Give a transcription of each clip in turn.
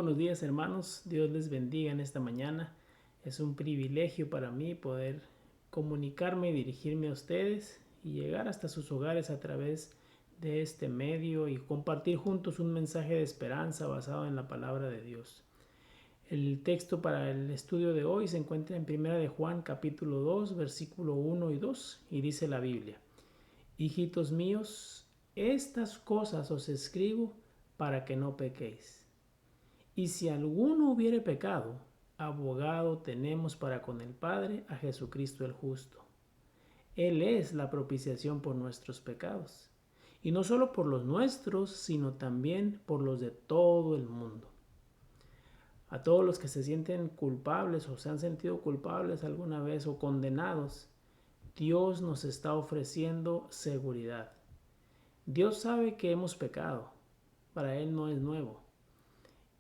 buenos días, hermanos. Dios les bendiga en esta mañana. Es un privilegio para mí poder comunicarme y dirigirme a ustedes y llegar hasta sus hogares a través de este medio y compartir juntos un mensaje de esperanza basado en la palabra de Dios. El texto para el estudio de hoy se encuentra en 1 de Juan capítulo 2, versículo 1 y 2, y dice la Biblia: Hijitos míos, estas cosas os escribo para que no pequéis. Y si alguno hubiere pecado, abogado tenemos para con el Padre a Jesucristo el justo. Él es la propiciación por nuestros pecados, y no solo por los nuestros, sino también por los de todo el mundo. A todos los que se sienten culpables o se han sentido culpables alguna vez o condenados, Dios nos está ofreciendo seguridad. Dios sabe que hemos pecado, para Él no es nuevo.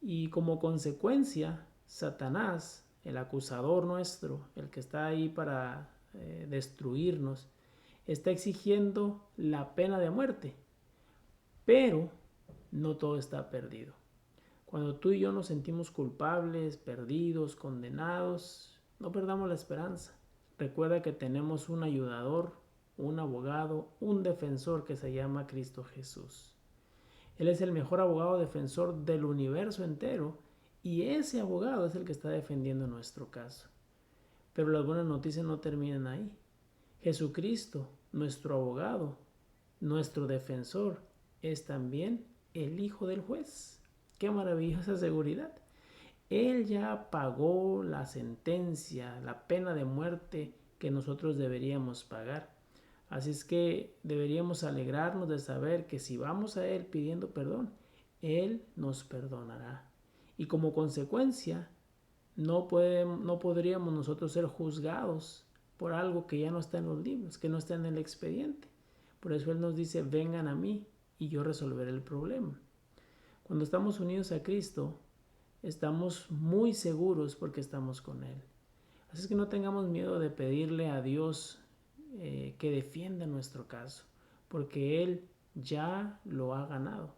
Y como consecuencia, Satanás, el acusador nuestro, el que está ahí para destruirnos, está exigiendo la pena de muerte. Pero no todo está perdido. Cuando tú y yo nos sentimos culpables, perdidos, condenados, no perdamos la esperanza. Recuerda que tenemos un ayudador, un abogado, un defensor que se llama Cristo Jesús. Él es el mejor abogado defensor del universo entero y ese abogado es el que está defendiendo nuestro caso. Pero las buenas noticias no terminan ahí. Jesucristo, nuestro abogado, nuestro defensor, es también el Hijo del Juez. ¡Qué maravillosa seguridad! Él ya pagó la sentencia, la pena de muerte que nosotros deberíamos pagar. Así es que deberíamos alegrarnos de saber que si vamos a Él pidiendo perdón, Él nos perdonará. Y como consecuencia, no podríamos nosotros ser juzgados por algo que ya no está en los libros, que no está en el expediente. Por eso Él nos dice: vengan a mí y yo resolveré el problema. Cuando estamos unidos a Cristo, estamos muy seguros porque estamos con Él. Así es que no tengamos miedo de pedirle a Dios que defienda nuestro caso, porque Él ya lo ha ganado.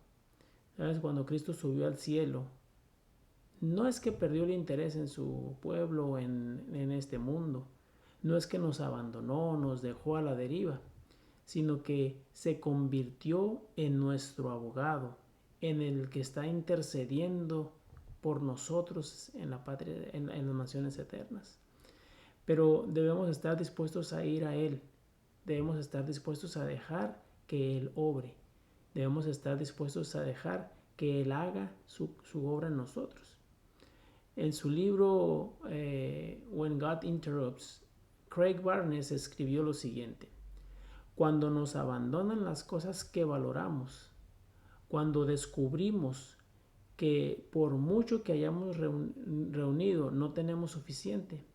¿Sabes? Cuando Cristo subió al cielo, no es que perdió el interés en su pueblo o en este mundo, no es que nos abandonó, nos dejó a la deriva, sino que se convirtió en nuestro abogado, en el que está intercediendo por nosotros en la patria, en las naciones eternas. Pero debemos estar dispuestos a ir a Él. Debemos estar dispuestos a dejar que Él obre. Debemos estar dispuestos a dejar que Él haga su obra en nosotros. En su libro When God Interrupts, Craig Barnes escribió lo siguiente: cuando nos abandonan las cosas que valoramos, cuando descubrimos que por mucho que hayamos reunido no tenemos suficiente,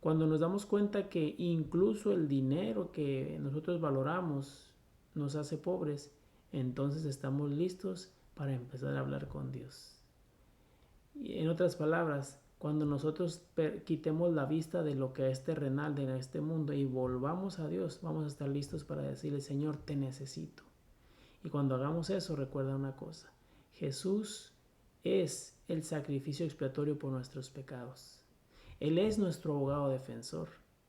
cuando nos damos cuenta que incluso el dinero que nosotros valoramos nos hace pobres, entonces estamos listos para empezar a hablar con Dios. Y en otras palabras, cuando nosotros quitemos la vista de lo que es terrenal, de este mundo, y volvamos a Dios, vamos a estar listos para decirle: Señor, te necesito. Y cuando hagamos eso, recuerda una cosa: Jesús es el sacrificio expiatorio por nuestros pecados. Él es nuestro abogado defensor.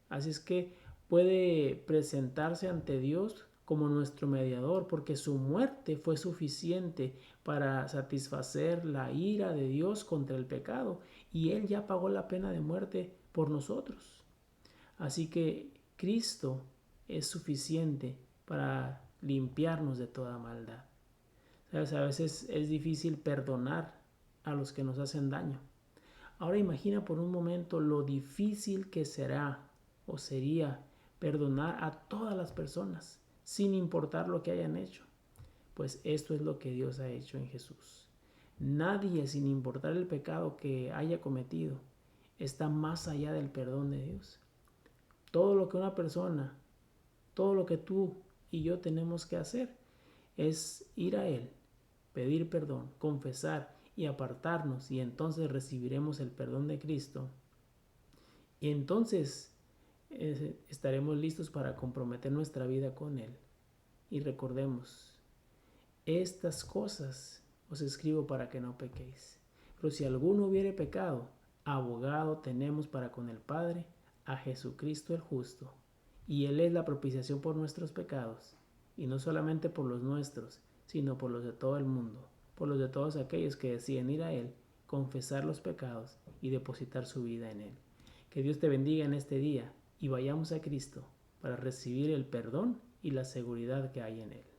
Así es que puede presentarse ante Dios como nuestro mediador, porque su muerte fue suficiente para satisfacer la ira de Dios contra el pecado, y Él ya pagó la pena de muerte por nosotros. Así que Cristo es suficiente para limpiarnos de toda maldad. ¿Sabes? A veces es difícil perdonar a los que nos hacen daño. Ahora imagina por un momento lo difícil que será o sería perdonar a todas las personas, sin importar lo que hayan hecho. Pues esto es lo que Dios ha hecho en Jesús. Nadie, sin importar el pecado que haya cometido, está más allá del perdón de Dios. Todo lo que una persona, todo lo que tú y yo tenemos que hacer es ir a Él, pedir perdón, confesar y apartarnos, y entonces recibiremos el perdón de Cristo. Y entonces estaremos listos para comprometer nuestra vida con Él. Y recordemos: estas cosas os escribo para que no pequéis. Pero si alguno hubiere pecado, abogado tenemos para con el Padre, a Jesucristo el justo. Y Él es la propiciación por nuestros pecados, y no solamente por los nuestros, sino por los de todo el mundo, por los de todos aquellos que deciden ir a Él, confesar los pecados y depositar su vida en Él. Que Dios te bendiga en este día y vayamos a Cristo para recibir el perdón y la seguridad que hay en Él.